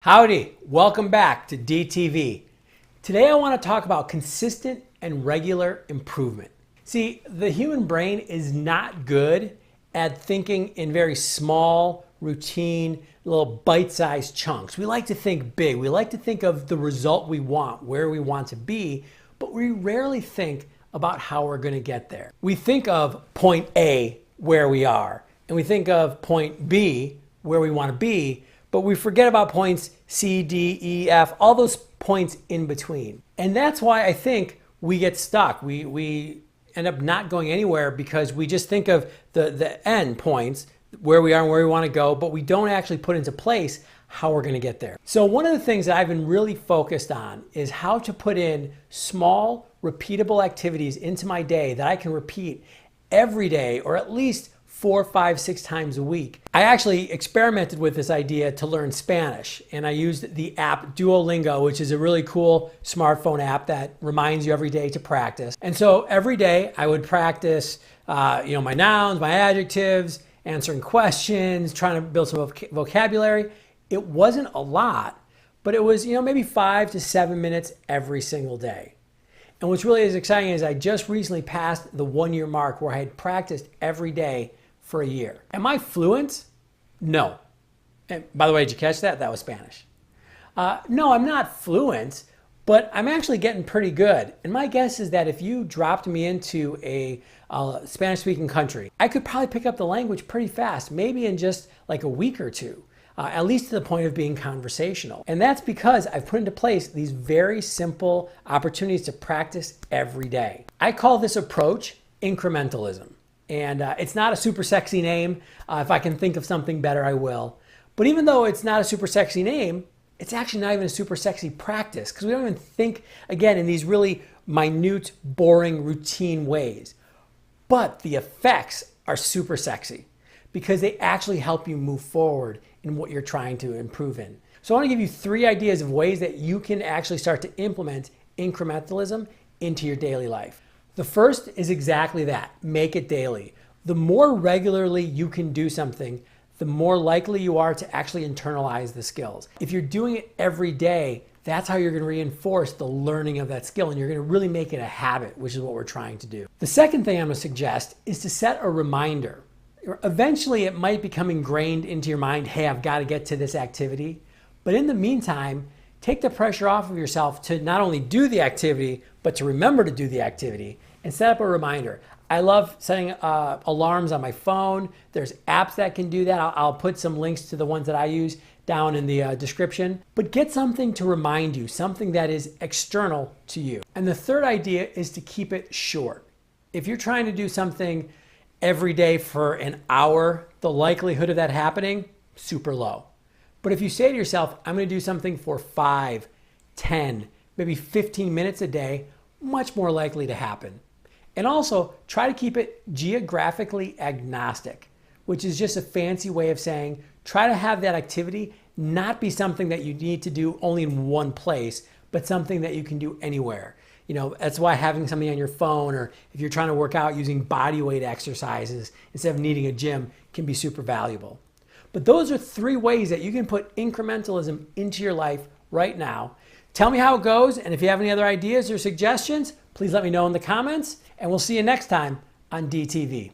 Howdy, welcome back to DTV. Today I want to talk about consistent and regular improvement. See, the human brain is not good at thinking in very small, routine, little bite-sized chunks. We like to think big. We like to think of the result we want, where we want to be, but we rarely think about how we're going to get there. We think of point A, where we are, and we think of point B, where we want to be, but we forget about points C, D, E, F, all those points in between. And that's why I think we get stuck. We end up not going anywhere because we just think of the end points, where we are and where we want to go, but we don't actually put into place how we're going to get there. So one of the things that I've been really focused on is how to put in small, repeatable activities into my day that I can repeat every day, or at least 4, 5, 6 times a week. I actually experimented with this idea to learn Spanish, and I used the app Duolingo, which is a really cool smartphone app that reminds you every day to practice. And so every day I would practice my nouns, my adjectives, answering questions, trying to build some vocabulary. It wasn't a lot, but it was maybe 5 to 7 minutes every single day. And what's really exciting is I just recently passed the 1-year mark where I had practiced every day for a year. Am I fluent? No. And by the way, did you catch that? That was Spanish. No, I'm not fluent, but I'm actually getting pretty good. And my guess is that if you dropped me into a Spanish-speaking country, I could probably pick up the language pretty fast, maybe in just like a week or two, at least to the point of being conversational. And that's because I've put into place these very simple opportunities to practice every day. I call this approach incrementalism. And it's not a super sexy name. If I can think of something better, I will. But even though it's not a super sexy name, it's actually not even a super sexy practice, because we don't even think, again, in these really minute, boring, routine ways. But the effects are super sexy because they actually help you move forward in what you're trying to improve in. So I want to give you 3 ideas of ways that you can actually start to implement incrementalism into your daily life. The first is exactly that. Make it daily. The more regularly you can do something, the more likely you are to actually internalize the skills. If you're doing it every day, that's how you're going to reinforce the learning of that skill, and you're going to really make it a habit, which is what we're trying to do. The second thing I'm going to suggest is to set a reminder. Eventually, it might become ingrained into your mind, hey, I've got to get to this activity. But in the meantime, take the pressure off of yourself to not only do the activity, but to remember to do the activity, and set up a reminder. I love setting alarms on my phone. There's apps that can do that. I'll put some links to the ones that I use down in the description. But get something to remind you, something that is external to you. And the third idea is to keep it short. If you're trying to do something every day for an hour, the likelihood of that happening, super low. But if you say to yourself, I'm going to do something for 5, 10, maybe 15 minutes a day, much more likely to happen. And also try to keep it geographically agnostic, which is just a fancy way of saying try to have that activity not be something that you need to do only in one place, but something that you can do anywhere. That's why having something on your phone, or if you're trying to work out using body weight exercises instead of needing a gym, can be super valuable. But those are 3 ways that you can put incrementalism into your life right now. Tell me how it goes, and if you have any other ideas or suggestions, please let me know in the comments, and we'll see you next time on DTV.